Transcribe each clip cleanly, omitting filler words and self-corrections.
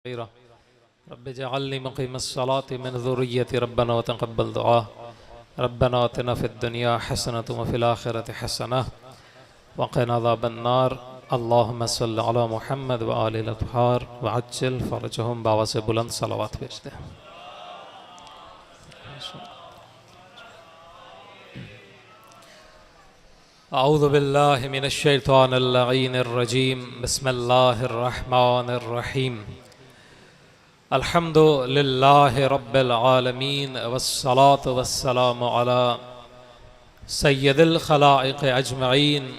رب اجعلني مقيم الصلاة من ذريتي ربنا وتقبل دعاء ربنا آتنا في الدنيا حسنة وفي الآخرة حسنة وقنا عذاب النار اللهم صل على محمد وآل الأطهار وعجل فرجهم بآواز بلند صلوات بھیجتے ہیں. اعوذ باللہ من الشیطان اللعین الرجیم بسم اللہ الرحمن الرحیم الحمد للہ رب العالمین والصلاة والسلام علی سید الخلائق اجمعین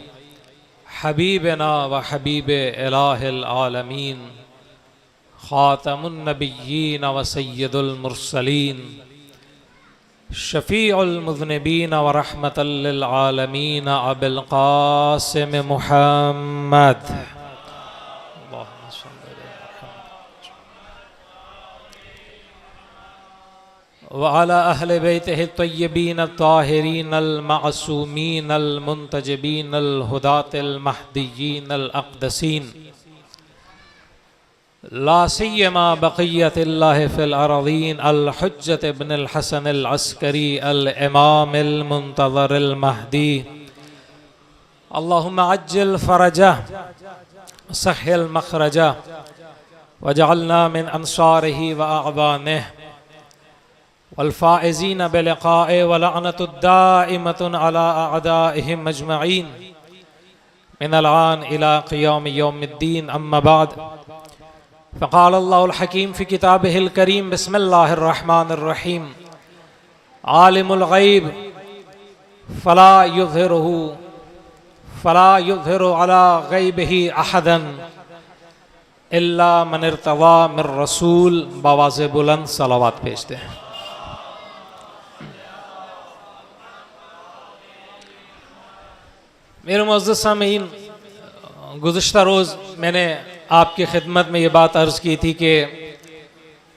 حبیبنا و حبیب الہ العالمین خاتم النبیین و سید المرسلین شفیع المذنبین و رحمت للعالمین ابی القاسم محمد وعلى أهل بيته الطيبين الطاهرين المعصومين المنتجبين الهداة المهديين الأقدسين لا سيما بقية الله في الأراضين الحجة ابن الحسن العسكري الإمام المنتظر المهدي اللهم عجل فرجه سهل مخرجه وجعلنا من أنصاره وأعوانه والفائزين بلقائه ولعنة الدائمة على أعدائهم أجمعين من الآن إلى قيام يوم الدين أما بعد فقال الله الحكيم في كتابه الكريم بسم الله الرحمن الرحيم عالم الغيب فلا يظهر على غيبه أحدا إلا من ارتضى من رسول بآواز بلند صلوات بھیجتے ہیں. میرے معزز سامعین، گزشتہ روز میں نے آپ کی خدمت میں یہ بات عرض کی تھی کہ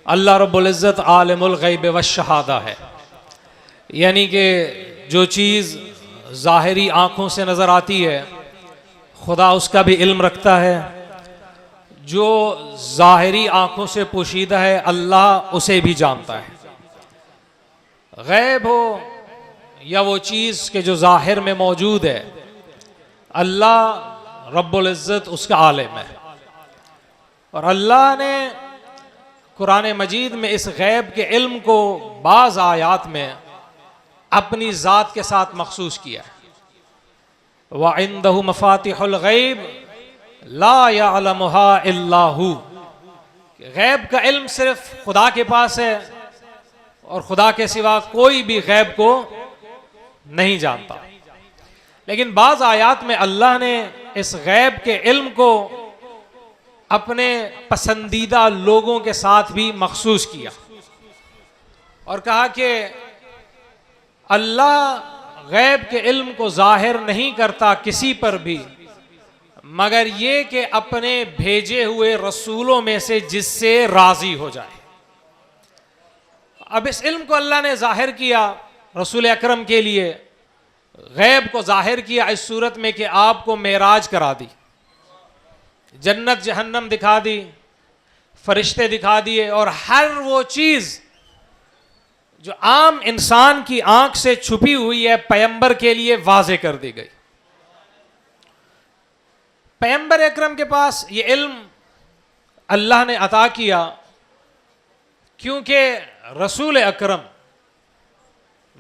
اللہ رب العزت عالم الغیب والشہادہ ہے، یعنی کہ جو چیز ظاہری آنکھوں سے نظر آتی ہے خدا اس کا بھی علم رکھتا ہے، جو ظاہری آنکھوں سے پوشیدہ ہے اللہ اسے بھی جانتا ہے. غیب ہو یا وہ چیز کہ جو ظاہر میں موجود ہے، اللہ رب العزت اس کا عالم ہے. اور اللہ نے قرآن مجید میں اس غیب کے علم کو بعض آیات میں اپنی ذات کے ساتھ مخصوص کیا ہے. وَعِندَهُ مَفَاتِحُ الْغَيْبِ لَا يَعْلَمُهَا إِلَّا هُوَ، غیب کا علم صرف خدا کے پاس ہے اور خدا کے سوا کوئی بھی غیب کو نہیں جانتا. لیکن بعض آیات میں اللہ نے اس غیب کے علم کو اپنے پسندیدہ لوگوں کے ساتھ بھی مخصوص کیا اور کہا کہ اللہ غیب کے علم کو ظاہر نہیں کرتا کسی پر بھی مگر یہ کہ اپنے بھیجے ہوئے رسولوں میں سے جس سے راضی ہو جائے. اب اس علم کو اللہ نے ظاہر کیا رسول اکرم کے لیے، غیب کو ظاہر کیا اس صورت میں کہ آپ کو معراج کرا دی، جنت جہنم دکھا دی، فرشتے دکھا دیے، اور ہر وہ چیز جو عام انسان کی آنکھ سے چھپی ہوئی ہے پیغمبر کے لیے واضح کر دی گئی. پیغمبر اکرم کے پاس یہ علم اللہ نے عطا کیا کیونکہ رسول اکرم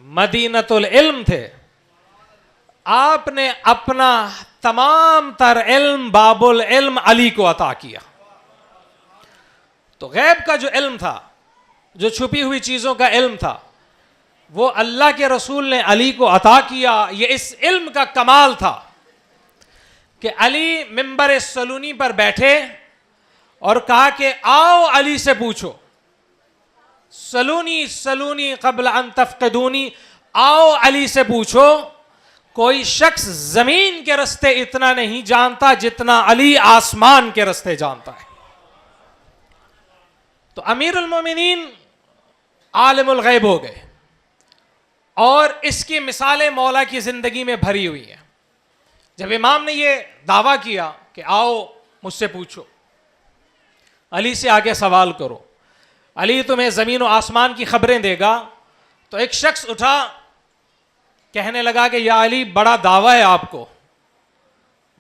مدینۃ العلم تھے. آپ نے اپنا تمام تر علم باب العلم علی کو عطا کیا. تو غیب کا جو علم تھا، جو چھپی ہوئی چیزوں کا علم تھا، وہ اللہ کے رسول نے علی کو عطا کیا. یہ اس علم کا کمال تھا کہ علی منبر سلونی پر بیٹھے اور کہا کہ آؤ علی سے پوچھو، سلونی سلونی قبل ان تفقدونی، آؤ علی سے پوچھو. کوئی شخص زمین کے رستے اتنا نہیں جانتا جتنا علی آسمان کے رستے جانتا ہے. تو امیر المومنین عالم الغیب ہو گئے اور اس کی مثالیں مولا کی زندگی میں بھری ہوئی ہیں. جب امام نے یہ دعویٰ کیا کہ آؤ مجھ سے پوچھو، علی سے آگے سوال کرو، علی تمہیں زمین و آسمان کی خبریں دے گا۔ تو ایک شخص اٹھا، کہنے لگا کہ یا علی بڑا دعویٰ ہے آپ کو،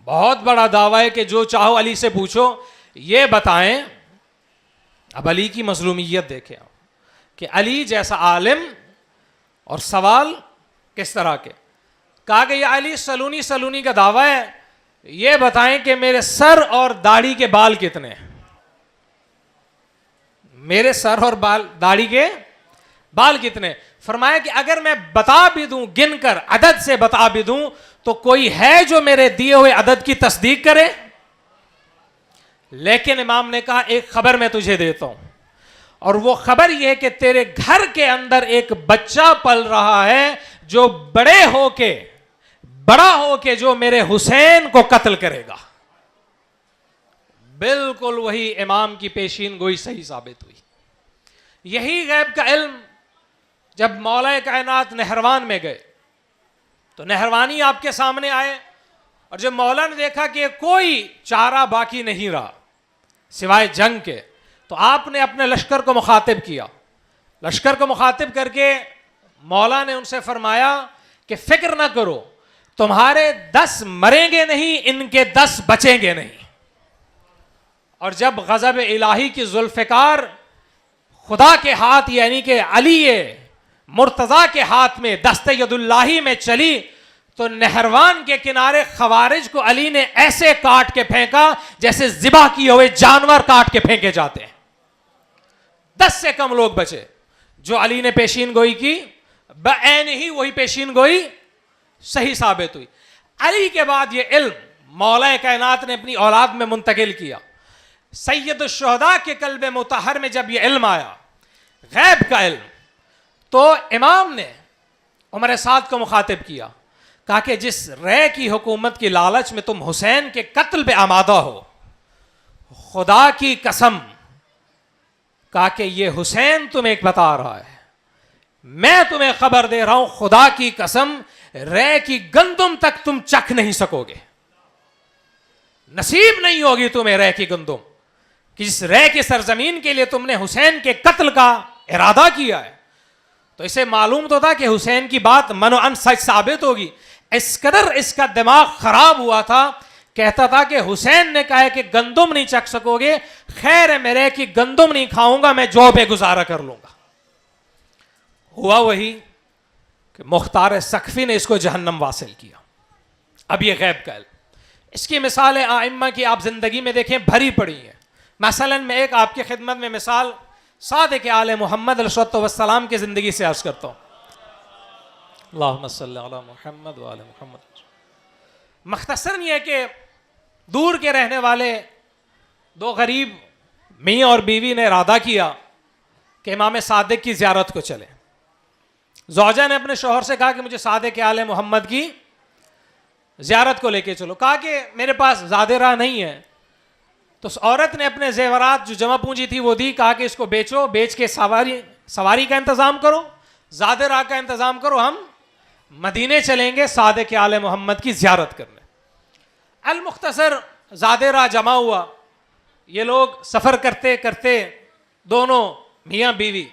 بہت بڑا دعویٰ ہے کہ جو چاہو علی سے پوچھو، یہ بتائیں۔ اب علی کی مظلومیت دیکھیں کہ علی جیسا عالم اور سوال کس طرح کے۔ کہا کہ یا علی سلونی سلونی کا دعویٰ ہے، یہ بتائیں کہ میرے سر اور داڑھی کے بال کتنے ہیں، میرے سر اور داڑھی کے بال کتنے۔ فرمایا کہ اگر میں بتا بھی دوں، گن کر عدد سے بتا بھی دوں، تو کوئی ہے جو میرے دیے ہوئے عدد کی تصدیق کرے؟ لیکن امام نے کہا ایک خبر میں تجھے دیتا ہوں، اور وہ خبر یہ کہ تیرے گھر کے اندر ایک بچہ پل رہا ہے جو بڑا ہو کے جو میرے حسین کو قتل کرے گا۔ بالکل وہی امام کی پیشین گوئی صحیح ثابت ہوئی۔ یہی غیب کا علم جب مولا کائنات نہروان میں گئے تو نہروانی آپ کے سامنے آئے، اور جب مولا نے دیکھا کہ کوئی چارہ باقی نہیں رہا سوائے جنگ کے، تو آپ نے اپنے لشکر کو مخاطب کیا۔ لشکر کو مخاطب کر کے مولا نے ان سے فرمایا کہ فکر نہ کرو، تمہارے 10 مریں گے نہیں، ان کے 10 بچیں گے نہیں۔ اور جب غضب الہی کی ذوالفقار خدا کے ہاتھ یعنی کہ علی مرتضیٰ کے ہاتھ میں دست ید اللہ میں چلی، تو نہروان کے کنارے خوارج کو علی نے ایسے کاٹ کے پھینکا جیسے ذبح کیے ہوئے جانور کاٹ کے پھینکے جاتے ہیں۔ 10 سے کم لوگ بچے۔ جو علی نے پیشین گوئی کی بعین ہی وہی پیشین گوئی صحیح ثابت ہوئی۔ علی کے بعد یہ علم مولا کائنات نے اپنی اولاد میں منتقل کیا۔ سید الشہداء کے قلب مطہر میں جب یہ علم آیا، غیب کا علم، تو امام نے عمر سعد کو مخاطب کیا، کہا کہ جس رے کی حکومت کی لالچ میں تم حسین کے قتل پہ آمادہ ہو، خدا کی قسم، کہا کہ یہ حسین تمہیں بتا رہا ہے، میں تمہیں خبر دے رہا ہوں، خدا کی قسم رے کی گندم تک تم چکھ نہیں سکو گے، نصیب نہیں ہوگی تمہیں رے کی گندم، کہ جس رے کی سرزمین کے لیے تم نے حسین کے قتل کا ارادہ کیا ہے۔ تو اسے معلوم تو تھا کہ حسین کی بات منوعاً سچ ثابت ہوگی، اس قدر اس کا دماغ خراب ہوا تھا، کہتا تھا کہ حسین نے کہا ہے کہ گندم نہیں چکھ سکو گے، خیر ہے میرے کی گندم نہیں کھاؤں گا، میں جو بے گزارا کر لوں گا۔ ہوا وہی کہ مختار سقفی نے اس کو جہنم واصل کیا۔ اب یہ غیب کا علم، اس کی مثالیں ائمہ کی آپ زندگی میں دیکھیں بھری پڑی ہیں۔ مثلا میں ایک آپ کی خدمت میں مثال صادق آل محمد علیہ السلام کی زندگی سے عرض کرتا ہوں۔ اللہم صلی علی محمد وآل محمد۔ مختصر یہ کہ دور کے رہنے والے 2 غریب میاں اور بیوی نے ارادہ کیا کہ امام صادق کی زیارت کو چلیں۔ زوجہ نے اپنے شوہر سے کہا کہ مجھے صادق آل محمد کی زیارت کو لے کے چلو۔ کہا کہ میرے پاس زیادہ راہ نہیں ہے۔ تو اس عورت نے اپنے زیورات جو جمع پونجی تھی وہ دی، کہا کہ اس کو بیچو، بیچ کے سواری کا انتظام کرو، زیادہ راہ کا انتظام کرو، ہم مدینے چلیں گے صادق آل محمد کی زیارت کرنے۔ المختصر زیادہ راہ جمع ہوا، یہ لوگ سفر کرتے کرتے دونوں میاں بیوی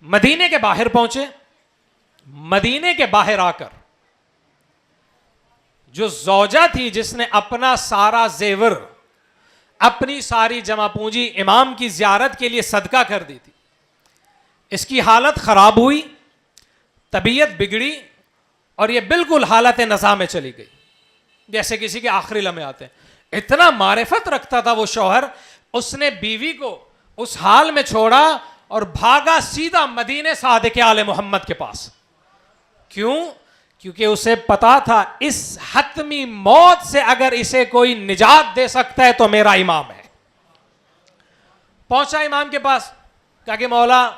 مدینے کے باہر پہنچے۔ مدینے کے باہر آ کر جو زوجہ تھی جس نے اپنا سارا زیور، اپنی ساری جمع پونجی امام کی زیارت کے لیے صدقہ کر دی تھی، اس کی حالت خراب ہوئی، طبیعت بگڑی، اور یہ بالکل حالت نزاع میں چلی گئی، جیسے کسی کے آخری لمحے آتے ہیں۔ اتنا معرفت رکھتا تھا وہ شوہر، اس نے بیوی کو اس حال میں چھوڑا اور بھاگا سیدھا مدینے صادق آل محمد کے پاس۔ کیوں؟ کیونکہ اسے پتا تھا اس حتمی موت سے اگر اسے کوئی نجات دے سکتا ہے تو میرا امام ہے۔ پہنچا امام کے پاس، کہا کہ مولا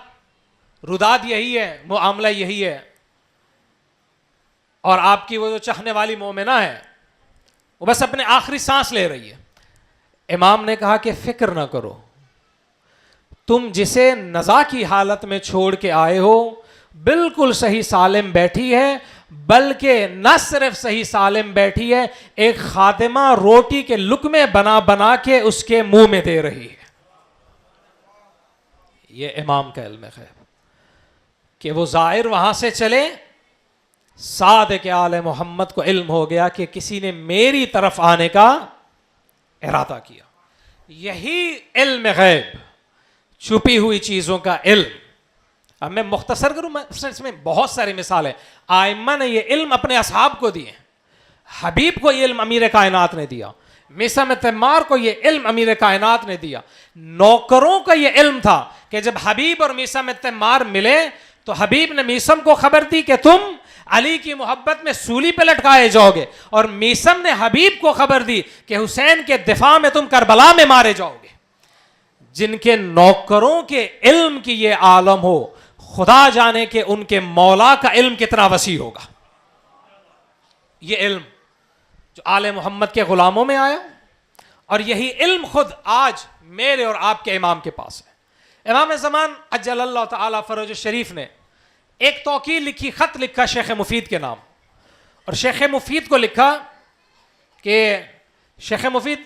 رداد یہی ہے، معاملہ یہی ہے، اور آپ کی وہ جو چاہنے والی مومنہ ہے وہ بس اپنے آخری سانس لے رہی ہے۔ امام نے کہا کہ فکر نہ کرو، تم جسے نزا کی حالت میں چھوڑ کے آئے ہو بالکل صحیح سالم بیٹھی ہے، بلکہ نہ صرف صحیح سالم بیٹھی ہے، ایک خادمہ روٹی کے لقمے بنا بنا کے اس کے منہ میں دے رہی ہے۔ یہ امام کا علم غیب کہ وہ ظاہر وہاں سے چلے، صادق آل محمد کو علم ہو گیا کہ کسی نے میری طرف آنے کا ارادہ کیا. یہی علم غیب، چھپی ہوئی چیزوں کا علم. اب میں مختصر کروں، اس میں بہت ساری مثالیں. آئمہ نے یہ علم اپنے اصحاب کو دیے، حبیب کو یہ علم امیر کائنات نے دیا، میثم تمار کو یہ علم امیر کائنات نے دیا. نوکروں کا یہ علم تھا کہ جب حبیب اور میثم تمار ملے تو حبیب نے میثم کو خبر دی کہ تم علی کی محبت میں سولی پہ لٹکائے جاؤ گے، اور میثم نے حبیب کو خبر دی کہ حسین کے دفاع میں تم کربلا میں مارے جاؤ گے. جن کے نوکروں کے علم کی یہ عالم ہو، خدا جانے کہ ان کے مولا کا علم کتنا وسیع ہوگا. یہ علم جو آل محمد کے غلاموں میں آیا، اور یہی علم خود آج میرے اور آپ کے امام کے پاس ہے. امام زمان عجل اللہ تعالی فرج الشریف نے ایک توقیع لکھی، خط لکھا شیخ مفید کے نام، اور شیخ مفید کو لکھا کہ شیخ مفید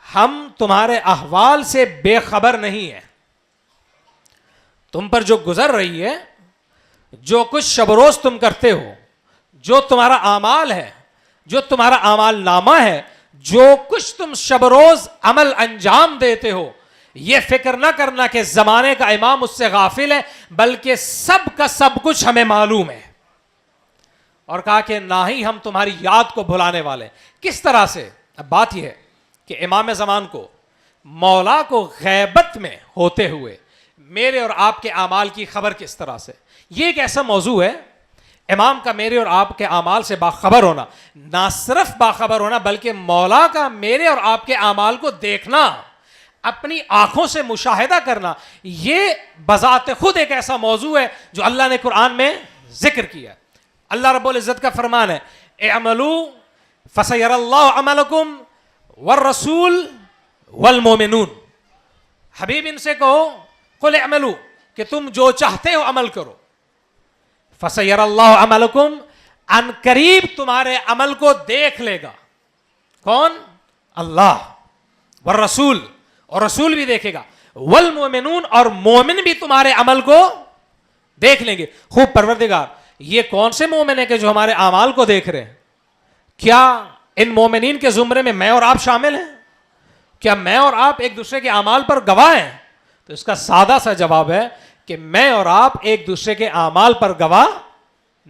ہم تمہارے احوال سے بے خبر نہیں ہیں. تم پر جو گزر رہی ہے، جو کچھ شب و روز تم کرتے ہو، جو تمہارا اعمال ہے، جو تمہارا اعمال نامہ ہے، جو کچھ تم شب و روز عمل انجام دیتے ہو، یہ فکر نہ کرنا کہ زمانے کا امام اس سے غافل ہے، بلکہ سب کا سب کچھ ہمیں معلوم ہے. اور کہا کہ نہ ہی ہم تمہاری یاد کو بھلانے والے. کس طرح سے؟ اب بات یہ ہے کہ امام زمان کو مولا کو غیبت میں ہوتے ہوئے میرے اور آپ کے اعمال کی خبر کس طرح سے. یہ ایک ایسا موضوع ہے، امام کا میرے اور آپ کے اعمال سے باخبر ہونا. نہ صرف باخبر ہونا، بلکہ مولا کا میرے اور آپ کے اعمال کو دیکھنا، اپنی آنکھوں سے مشاہدہ کرنا، یہ بذات خود ایک ایسا موضوع ہے جو اللہ نے قرآن میں ذکر کیا. اللہ رب العزت کا فرمان ہے، اعملوا فسیر اللہ عملکم والرسول والمومنون. حبیب ان سے کہو قل اعملوا کہ تم جو چاہتے ہو عمل کرو. فسیر اللہ عملکم، ان قریب تمہارے عمل کو دیکھ لے گا. کون؟ اللہ. والرسول، اور رسول بھی دیکھے گا. والمومنون، اور مومن بھی تمہارے عمل کو دیکھ لیں گے. خوب پروردگار، یہ کون سے مومن ہیں کہ جو ہمارے اعمال کو دیکھ رہے ہیں؟ کیا ان مومنین کے زمرے میں اور آپ شامل ہیں؟ کیا میں اور آپ ایک دوسرے کے اعمال پر گواہ ہیں؟ تو اس کا سادہ سا جواب ہے کہ میں اور آپ ایک دوسرے کے اعمال پر گواہ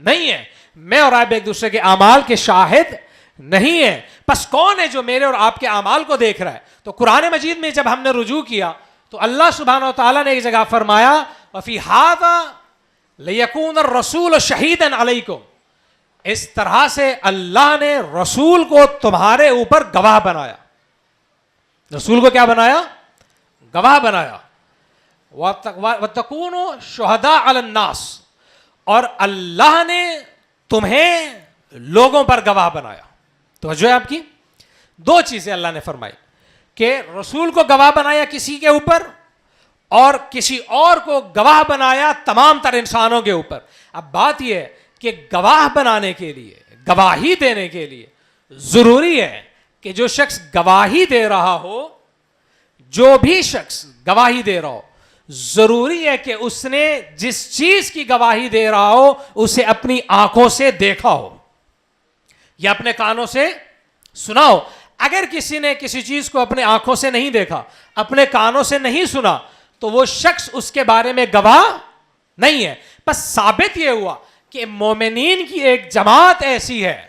نہیں ہیں. میں اور آپ ایک دوسرے کے اعمال کے شاہد نہیں ہیں. پس کون ہے جو میرے اور آپ کے اعمال کو دیکھ رہا ہے؟ تو قرآن مجید میں جب ہم نے رجوع کیا تو اللہ سبحانہ و تعالیٰ نے ایک جگہ فرمایا وَفِي هَذَا لِيَكُونَ الرَّسُولُ شَهِيدًا عَلَيْكُمْ. اس طرح سے اللہ نے رسول کو تمہارے اوپر گواہ بنایا. رسول کو کیا بنایا؟ گواہ بنایا. وَتَكُونُوا شُهَدَاءَ عَلَى النَّاسِ، اور اللہ نے تمہیں لوگوں پر گواہ بنایا. توجہ ہے آپ کی؟ دو چیزیں اللہ نے فرمائی کہ رسول کو گواہ بنایا کسی کے اوپر، اور کسی اور کو گواہ بنایا تمام تر انسانوں کے اوپر. اب بات یہ ہے کہ گواہ بنانے کے لیے، گواہی دینے کے لیے ضروری ہے کہ جو شخص گواہی دے رہا ہو، جو بھی شخص گواہی دے رہا ہو، ضروری ہے کہ اس نے جس چیز کی گواہی دے رہا ہو اسے اپنی آنکھوں سے دیکھا ہو یا اپنے کانوں سے سنا ہو. اگر کسی نے کسی چیز کو اپنے آنکھوں سے نہیں دیکھا، اپنے کانوں سے نہیں سنا، تو وہ شخص اس کے بارے میں گواہ نہیں ہے. بس ثابت یہ ہوا کہ مومنین کی ایک جماعت ایسی ہے،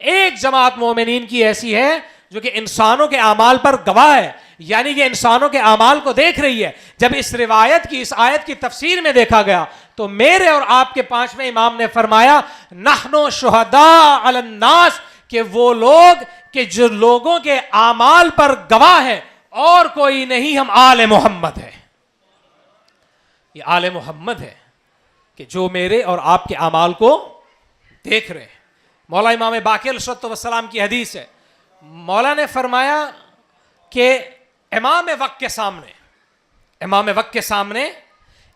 ایک جماعت مومنین کی ایسی ہے جو کہ انسانوں کے اعمال پر گواہ ہے، یعنی کہ انسانوں کے اعمال کو دیکھ رہی ہے. جب اس روایت کی، اس آیت کی تفسیر میں دیکھا گیا تو میرے اور آپ کے پانچویں امام نے فرمایا نحنو شہداء علی الناس، کہ وہ لوگ کہ جو لوگوں کے اعمال پر گواہ ہے اور کوئی نہیں، ہم آل محمد ہے. یہ آل محمد ہے کہ جو میرے اور آپ کے اعمال کو دیکھ رہے ہیں. مولا امام باقر علیہ السلام کی حدیث ہے، مولا نے فرمایا کہ امام وقت کے سامنے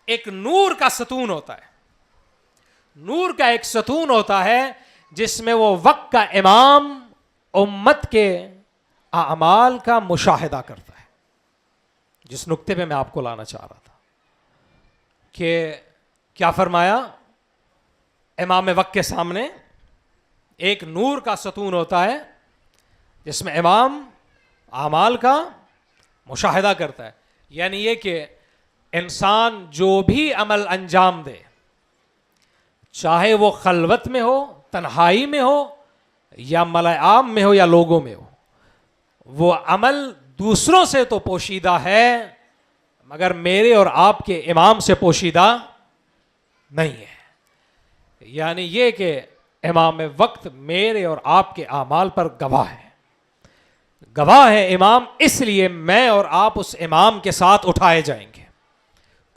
ایک نور کا ستون ہوتا ہے. نور کا ایک ستون ہوتا ہے جس میں وہ وقت کا امام امت کے اعمال کا مشاہدہ کرتا ہے. جس نقطے پہ میں آپ کو لانا چاہ رہا تھا کہ کیا فرمایا، امام وقت کے سامنے ایک نور کا ستون ہوتا ہے جس میں امام اعمال کا مشاہدہ کرتا ہے. یعنی یہ کہ انسان جو بھی عمل انجام دے، چاہے وہ خلوت میں ہو، تنہائی میں ہو، یا ملأ عام میں ہو، یا لوگوں میں ہو، وہ عمل دوسروں سے تو پوشیدہ ہے مگر میرے اور آپ کے امام سے پوشیدہ نہیں ہے. یعنی یہ کہ امام وقت میرے اور آپ کے اعمال پر گواہ ہے، گواہ ہے امام، اس لیے میں اور آپ اس امام کے ساتھ اٹھائے جائیں گے.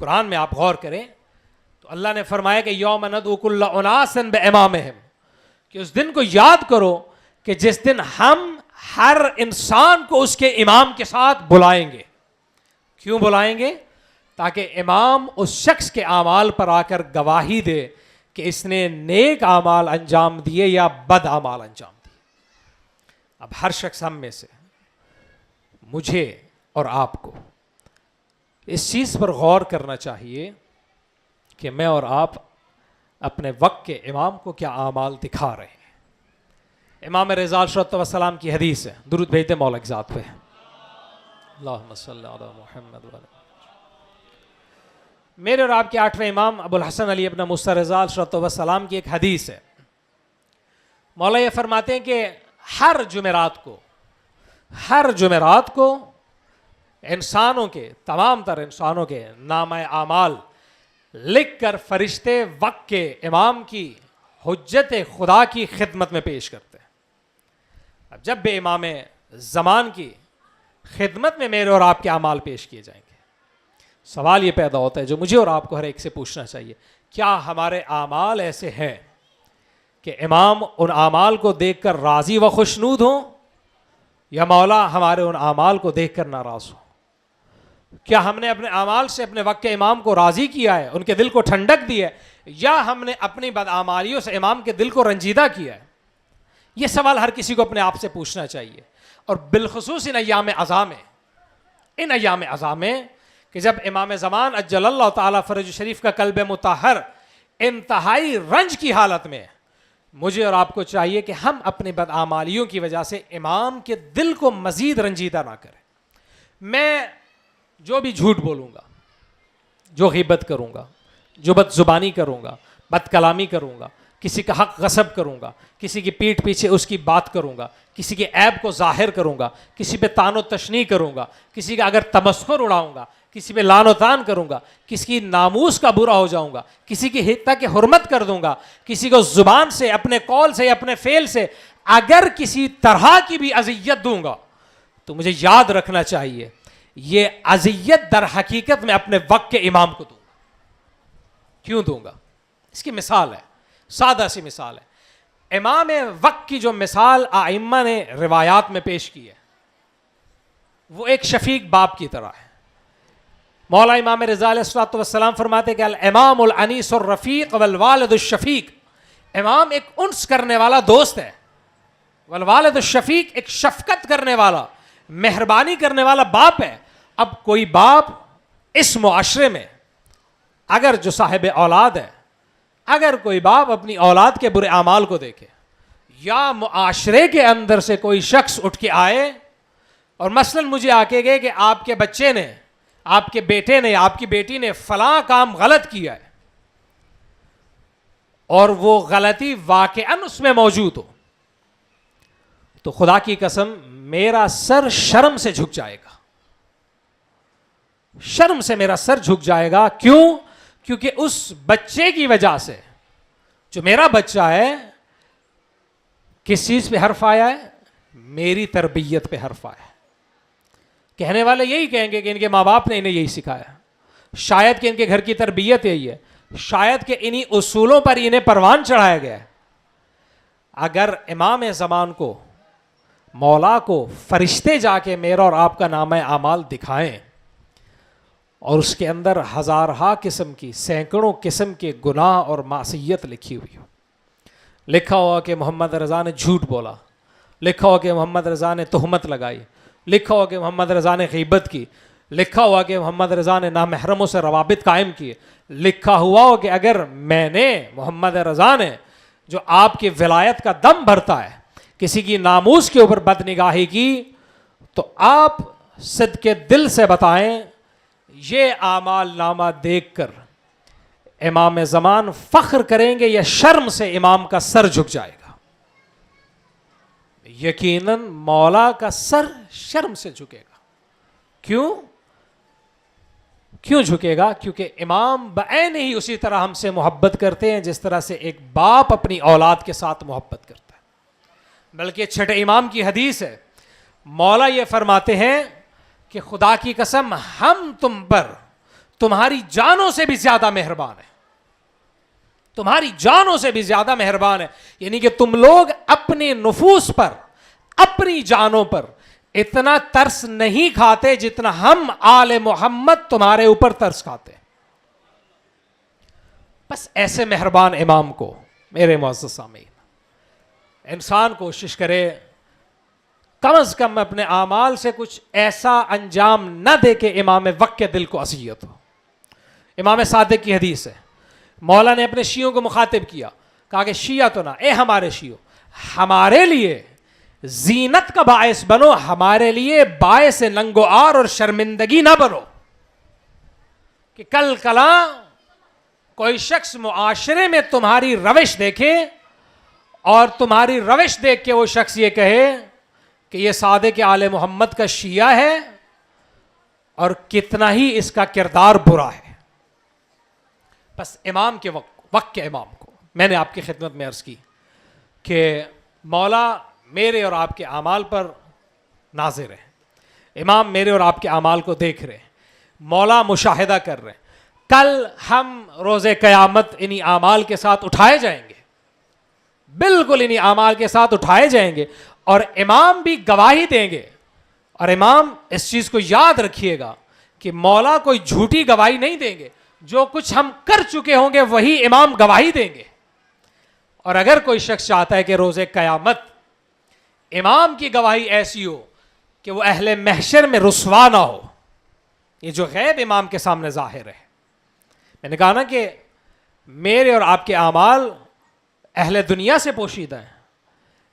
قرآن میں آپ غور کریں تو اللہ نے فرمایا کہ یوم ندعو کل اناس بامامہم، کہ اس دن کو یاد کرو کہ جس دن ہم ہر انسان کو اس کے امام کے ساتھ بلائیں گے. کیوں بلائیں گے؟ تاکہ امام اس شخص کے اعمال پر آ کر گواہی دے کہ اس نے نیک اعمال انجام دیے یا بد اعمال انجام دیے. اب ہر شخص ہم میں سے، مجھے اور آپ کو اس چیز پر غور کرنا چاہیے کہ میں اور آپ اپنے وقت کے امام کو کیا اعمال دکھا رہے ہیں. امام رضا علیہ السلام کی حدیث ہے، درود بھیجتے مولا کی ذات پہ، اللہم صلی علی محمد وعلی. میرے اور آپ کے 8ویں امام ابو الحسن علی ابن موسیٰ رضا علیہ السلام کی ایک حدیث ہے. مولا یہ فرماتے ہیں کہ ہر جمعرات کو انسانوں کے، تمام تر انسانوں کے نامہ اعمال لکھ کر فرشتے وقت کے امام کی حجت خدا کی خدمت میں پیش کرتے ہیں. اب جب بھی امام زمان کی خدمت میں میرے اور آپ کے اعمال پیش کیے جائیں گے، سوال یہ پیدا ہوتا ہے جو مجھے اور آپ کو ہر ایک سے پوچھنا چاہیے، کیا ہمارے اعمال ایسے ہیں کہ امام ان اعمال کو دیکھ کر راضی و خوشنود ہوں، یا مولا ہمارے ان اعمال کو دیکھ کر ناراض ہوں؟ کیا ہم نے اپنے اعمال سے اپنے وقت کے امام کو راضی کیا ہے، ان کے دل کو ٹھنڈک دی ہے، یا ہم نے اپنی بدعمالیوں سے امام کے دل کو رنجیدہ کیا ہے؟ یہ سوال ہر کسی کو اپنے آپ سے پوچھنا چاہیے. اور بالخصوص ان ایام عظام میں کہ جب امام زمان اجل اللہ تعالیٰ فرج شریف کا قلب مطہر انتہائی رنج کی حالت میں، مجھے اور آپ کو چاہیے کہ ہم اپنی بدعمالیوں کی وجہ سے امام کے دل کو مزید رنجیدہ نہ کریں. میں جو بھی جھوٹ بولوں گا، جو غیبت کروں گا، جو بد زبانی کروں گا، بد کلامی کروں گا، کسی کا حق غصب کروں گا، کسی کی پیٹھ پیچھے اس کی بات کروں گا، کسی کے عیب کو ظاہر کروں گا، کسی پہ تان و تشنیع کروں گا، کسی کا اگر تمسخر اڑاؤں گا، کسی پہ لعن و طعن کروں گا، کسی کی ناموس کا برا ہو جاؤں گا، کسی کی حتیٰ کی حرمت کر دوں گا، کسی کو زبان سے، اپنے قول سے، اپنے فعل سے اگر کسی طرح کی بھی اذیت دوں گا، تو مجھے یاد رکھنا چاہیے یہ اذیت در حقیقت میں اپنے وقت کے امام کو دوں گا. کیوں دوں گا؟ اس کی مثال ہے، سادہ سی مثال ہے. امام وقت کی جو مثال ائمہ نے روایات میں پیش کی ہے وہ ایک شفیق باپ کی طرح ہے. مولا امام رضا علیہ السلام فرماتے کہ الامام الانیس الرفیق والوالد الشفیق، امام ایک انس کرنے والا دوست ہے، والوالد الشفیق ایک شفقت کرنے والا، مہربانی کرنے والا باپ ہے. اب کوئی باپ اس معاشرے میں اگر جو صاحب اولاد ہے، اگر کوئی باپ اپنی اولاد کے برے اعمال کو دیکھے، یا معاشرے کے اندر سے کوئی شخص اٹھ کے آئے اور مثلا مجھے آ کے گئے کہ آپ کے بچے نے، آپ کے بیٹے نے، آپ کی بیٹی نے فلاں کام غلط کیا ہے، اور وہ غلطی واقعاً اس میں موجود ہو، تو خدا کی قسم میرا سر شرم سے جھک جائے گا، شرم سے میرا سر جھک جائے گا. کیوں؟ کیونکہ اس بچے کی وجہ سے، جو میرا بچہ ہے، کس چیز پہ حرف آیا ہے؟ میری تربیت پہ حرف آیا ہے. کہنے والے یہی کہیں گے کہ ان کے ماں باپ نے انہیں یہی سکھایا، شاید کہ ان کے گھر کی تربیت یہی ہے، شاید کہ انہی اصولوں پر انہیں پروان چڑھایا گیا ہے. اگر امام زمان کو، مولا کو فرشتے جا کے میرا اور آپ کا نامہ اعمال دکھائیں اور اس کے اندر ہزارہا قسم کی، سینکڑوں قسم کے گناہ اور معصیت لکھی ہوئی ہو، لکھا ہوا کہ محمد رضا نے جھوٹ بولا، لکھا ہوا کہ محمد رضا نے تہمت لگائی، لکھا ہوا کہ محمد رضا نے غیبت کی، لکھا ہوا کہ محمد رضا نے نامحرموں سے روابط قائم کیے، لکھا ہوا ہو کہ اگر میں نے، محمد رضا نے، جو آپ کی ولایت کا دم بھرتا ہے، کسی کی ناموس کے اوپر بدنگاہی کی، تو آپ صدق دل سے بتائیں یہ اعمال نامہ دیکھ کر امام زمان فخر کریں گے یا شرم سے امام کا سر جھک جائے گا؟ یقیناً مولا کا سر شرم سے جھکے گا۔ کیوں جھکے گا؟ کیونکہ امام بعین ہی اسی طرح ہم سے محبت کرتے ہیں جس طرح سے ایک باپ اپنی اولاد کے ساتھ محبت کرتا ہے۔ بلکہ چھٹے امام کی حدیث ہے، مولا یہ فرماتے ہیں کہ خدا کی قسم ہم تم پر تمہاری جانوں سے بھی زیادہ مہربان ہیں، تمہاری جانوں سے بھی زیادہ مہربان ہے، یعنی کہ تم لوگ اپنے نفوس پر، اپنی جانوں پر اتنا ترس نہیں کھاتے جتنا ہم آل محمد تمہارے اوپر ترس کھاتے ہیں۔ بس ایسے مہربان امام کو، میرے معزز سامعین، انسان کوشش کرے کم از کم اپنے اعمال سے کچھ ایسا انجام نہ دے کہ امام وقت کے دل کو اذیت ہو۔ امام صادق کی حدیث ہے، مولا نے اپنے شیعوں کو مخاطب کیا، کہا کہ شیعہ تو نہ، اے ہمارے شیعوں، ہمارے لیے زینت کا باعث بنو، ہمارے لیے باعث ننگ و عار اور شرمندگی نہ بنو، کہ کل کلاں کوئی شخص معاشرے میں تمہاری روش دیکھے اور تمہاری روش دیکھ کے وہ شخص یہ کہے کہ یہ صادق آل محمد کا شیعہ ہے اور کتنا ہی اس کا کردار برا ہے۔ بس امام کے وقت کے امام کو میں نے آپ کی خدمت میں عرض کی کہ مولا میرے اور آپ کے اعمال پر ناظر ہے، امام میرے اور آپ کے اعمال کو دیکھ رہے ہیں، مولا مشاہدہ کر رہے ہیں۔ کل ہم روز قیامت انہی اعمال کے ساتھ اٹھائے جائیں گے، بالکل انہی اعمال کے ساتھ اٹھائے جائیں گے، اور امام بھی گواہی دیں گے۔ اور امام اس چیز کو یاد رکھیے گا کہ مولا کوئی جھوٹی گواہی نہیں دیں گے، جو کچھ ہم کر چکے ہوں گے وہی امام گواہی دیں گے۔ اور اگر کوئی شخص چاہتا ہے کہ روز قیامت امام کی گواہی ایسی ہو کہ وہ اہل محشر میں رسوا نہ ہو، یہ جو غیب امام کے سامنے ظاہر ہے، میں نے کہا نا کہ میرے اور آپ کے اعمال اہل دنیا سے پوشیدہ ہیں۔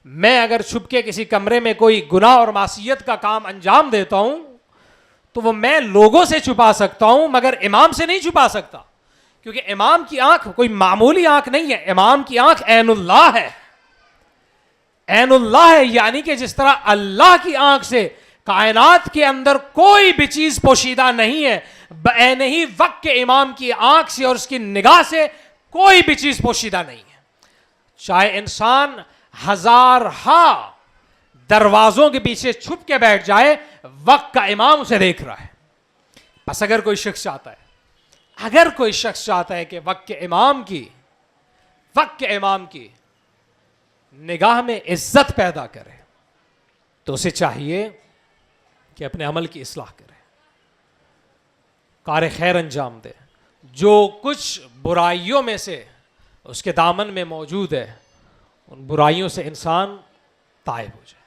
میں اگر چھپ کے کسی کمرے میں کوئی گناہ اور معصیت کا کام انجام دیتا ہوں تو وہ میں لوگوں سے چھپا سکتا ہوں مگر امام سے نہیں چھپا سکتا، کیونکہ امام کی آنکھ کوئی معمولی آنکھ نہیں ہے، امام کی آنکھ عین اللہ ہے، عین اللہ ہے، یعنی کہ جس طرح اللہ کی آنکھ سے کائنات کے اندر کوئی بھی چیز پوشیدہ نہیں ہے، بعین ہی وقت کے امام کی آنکھ سے اور اس کی نگاہ سے کوئی بھی چیز پوشیدہ نہیں ہے۔ چاہے انسان ہزارہا دروازوں کے پیچھے چھپ کے بیٹھ جائے، وقت کا امام اسے دیکھ رہا ہے۔ بس اگر کوئی شخص چاہتا ہے کہ وقت کے امام کی نگاہ میں عزت پیدا کرے تو اسے چاہیے کہ اپنے عمل کی اصلاح کرے، کار خیر انجام دے، جو کچھ برائیوں میں سے اس کے دامن میں موجود ہے ان برائیوں سے انسان تائب ہو جائے۔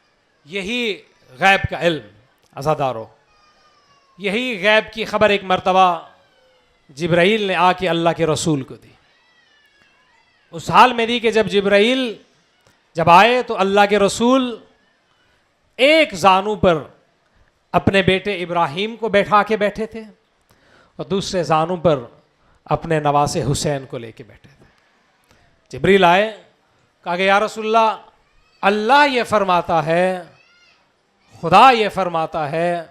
یہی غیب کا علم، عزادارو، یہی غیب کی خبر ایک مرتبہ جبرائیل نے آ کے اللہ کے رسول کو دی۔ اس حال میں دی کہ جب جبرائیل آئے تو اللہ کے رسول ایک زانو پر اپنے بیٹے ابراہیم کو بیٹھا کے بیٹھے تھے اور دوسرے زانو پر اپنے نواسے حسین کو لے کے بیٹھے تھے۔ جبریل آئے، کہا کہ یا رسول اللہ، اللہ یہ فرماتا ہے، خدا یہ فرماتا ہے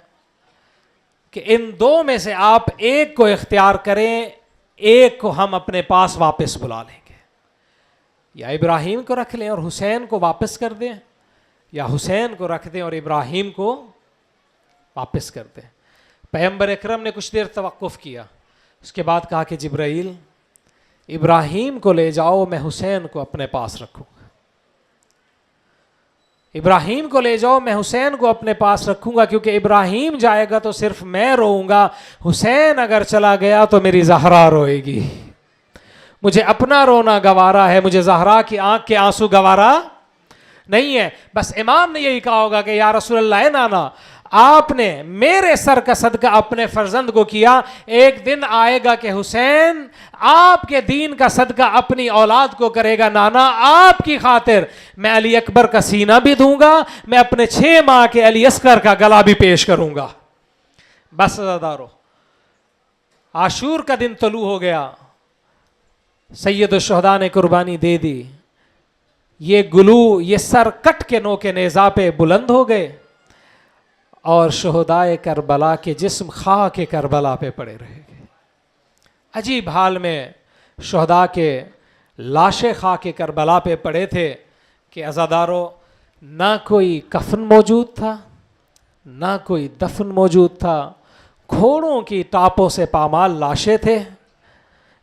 کہ ان دو میں سے آپ ایک کو اختیار کریں، ایک کو ہم اپنے پاس واپس بلا لیں گے، یا ابراہیم کو رکھ لیں اور حسین کو واپس کر دیں، یا حسین کو رکھ دیں اور ابراہیم کو واپس کر دیں۔ پیغمبر اکرم نے کچھ دیر توقف کیا، اس کے بعد کہا کہ جبرائیل، ابراہیم کو لے جاؤ، میں حسین کو اپنے پاس رکھوں گا۔ ابراہیم کو لے جاؤ، میں حسین کو اپنے پاس رکھوں گا، کیونکہ ابراہیم جائے گا تو صرف میں روؤں گا، حسین اگر چلا گیا تو میری زہرا روئے گی، مجھے اپنا رونا گوارا ہے، مجھے زہرا کی آنکھ کے آنسو گوارا نہیں ہے۔ بس امام نے یہی کہا ہوگا کہ یا رسول اللہ، اے نانا، آپ نے میرے سر کا صدقہ اپنے فرزند کو کیا، ایک دن آئے گا کہ حسین آپ کے دین کا صدقہ اپنی اولاد کو کرے گا، نانا آپ کی خاطر میں علی اکبر کا سینہ بھی دوں گا، میں اپنے 6 ماہ کے علی اصغر کا گلا بھی پیش کروں گا۔ بس عزادارو، عاشور کا دن طلوع ہو گیا، سید الشہداء نے قربانی دے دی، یہ گلو، یہ سر کٹ کے نوک نیزہ پہ بلند ہو گئے، اور شہدائے کربلا کے جسم خاک کربلا پہ پڑے رہے گئے۔ عجیب حال میں شہداء کے لاشیں خاک کربلا پہ پڑے تھے کہ عزادارو نہ کوئی کفن موجود تھا، نہ کوئی دفن موجود تھا، گھوڑوں کی ٹاپوں سے پامال لاشیں تھے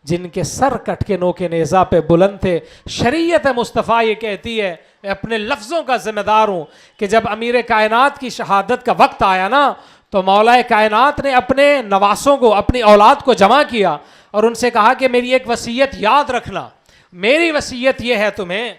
جن کے سر کٹ کے نوک نیزہ پہ بلند تھے۔ شریعت مصطفیٰ یہ کہتی ہے، میں اپنے لفظوں کا ذمہ دار ہوں، کہ جب امیر کائنات کی شہادت کا وقت آیا نا تو مولا کائنات نے اپنے نواسوں کو، اپنی اولاد کو جمع کیا اور ان سے کہا کہ میری ایک وصیت یاد رکھنا، میری وصیت یہ ہے تمہیں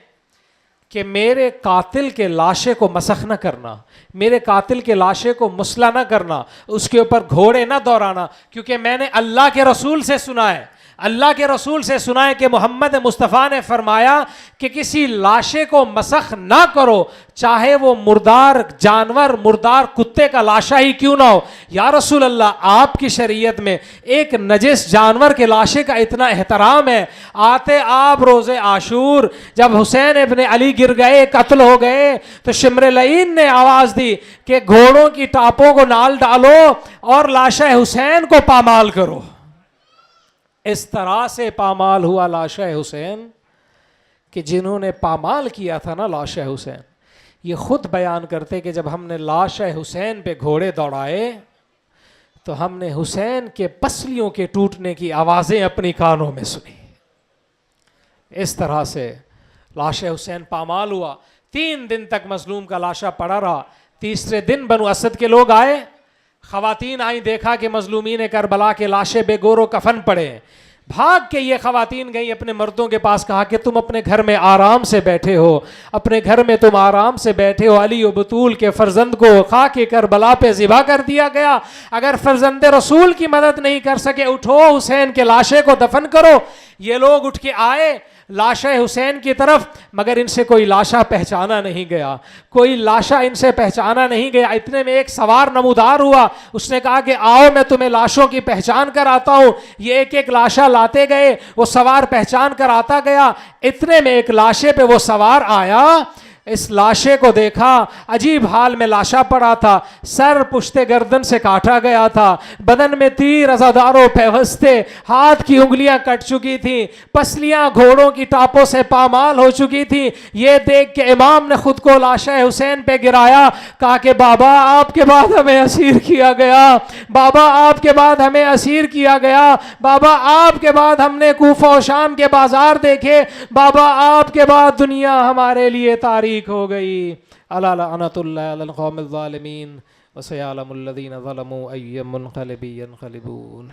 کہ میرے قاتل کے لاشے کو مسخ نہ کرنا، میرے قاتل کے لاشے کو مسلح نہ کرنا، اس کے اوپر گھوڑے نہ دوڑانا، کیونکہ میں نے اللہ کے رسول سے سنا ہے، اللہ کے رسول سے سنا ہے کہ محمد مصطفیٰ نے فرمایا کہ کسی لاشے کو مسخ نہ کرو، چاہے وہ مردار جانور، مردار کتے کا لاشا ہی کیوں نہ ہو۔ یا رسول اللہ، آپ کی شریعت میں ایک نجس جانور کے لاشے کا اتنا احترام ہے۔ آتے آپ روز عاشور جب حسین ابن علی گر گئے، قتل ہو گئے، تو شمر لعین نے آواز دی کہ گھوڑوں کی ٹاپوں کو نال ڈالو اور لاشا حسین کو پامال کرو۔ اس طرح سے پامال ہوا لاشا حسین کہ جنہوں نے پامال کیا تھا نا لاشا حسین، یہ خود بیان کرتے کہ جب ہم نے لاشا حسین پہ گھوڑے دوڑائے تو ہم نے حسین کے پسلیوں کے ٹوٹنے کی آوازیں اپنی کانوں میں سنی۔ اس طرح سے لاشا حسین پامال ہوا، 3 دن تک مظلوم کا لاشا پڑا رہا۔ تیسرے دن بنو اسد کے لوگ آئے، خواتین آئیں، دیکھا کہ مظلومین کربلا کے لاشیں بے گور و کفن پڑے ہیں۔ بھاگ کے یہ خواتین گئیں اپنے مردوں کے پاس، کہا کہ تم اپنے گھر میں آرام سے بیٹھے ہو، اپنے گھر میں تم آرام سے بیٹھے ہو، علی و بطول کے فرزند کو خاک کربلا پہ ذبح کر دیا گیا، اگر فرزند رسول کی مدد نہیں کر سکے، اٹھو حسین کے لاشے کو دفن کرو۔ یہ لوگ اٹھ کے آئے لاشا حسین کی طرف، مگر ان سے کوئی لاشا پہچانا نہیں گیا، کوئی لاشا ان سے پہچانا نہیں گیا۔ اتنے میں ایک سوار نمودار ہوا، اس نے کہا کہ آؤ میں تمہیں لاشوں کی پہچان کراتا ہوں۔ یہ ایک ایک لاشا لاتے گئے، وہ سوار پہچان کر آتا گیا۔ اتنے میں ایک لاشے پہ وہ سوار آیا، اس لاشے کو دیکھا، عجیب حال میں لاشا پڑا تھا، سر پشت گردن سے کاٹا گیا تھا، بدن میں تیر عزاداروں پیوستے، ہاتھ کی انگلیاں کٹ چکی تھیں، پسلیاں گھوڑوں کی ٹاپوں سے پامال ہو چکی تھیں۔ یہ دیکھ کے امام نے خود کو لاشا حسین پہ گرایا، کہا کہ بابا آپ کے بعد ہمیں اسیر کیا گیا، بابا آپ کے بعد ہمیں اسیر کیا گیا، بابا آپ کے بعد ہم نے کوفہ و شام کے بازار دیکھے، بابا آپ کے بعد دنیا ہمارے لیے تاریخ ہو گئی۔ الا لعنت اللہ علی القوم الظالمین وسیعلم الذین ظلموا ای منقلب ینقلبون۔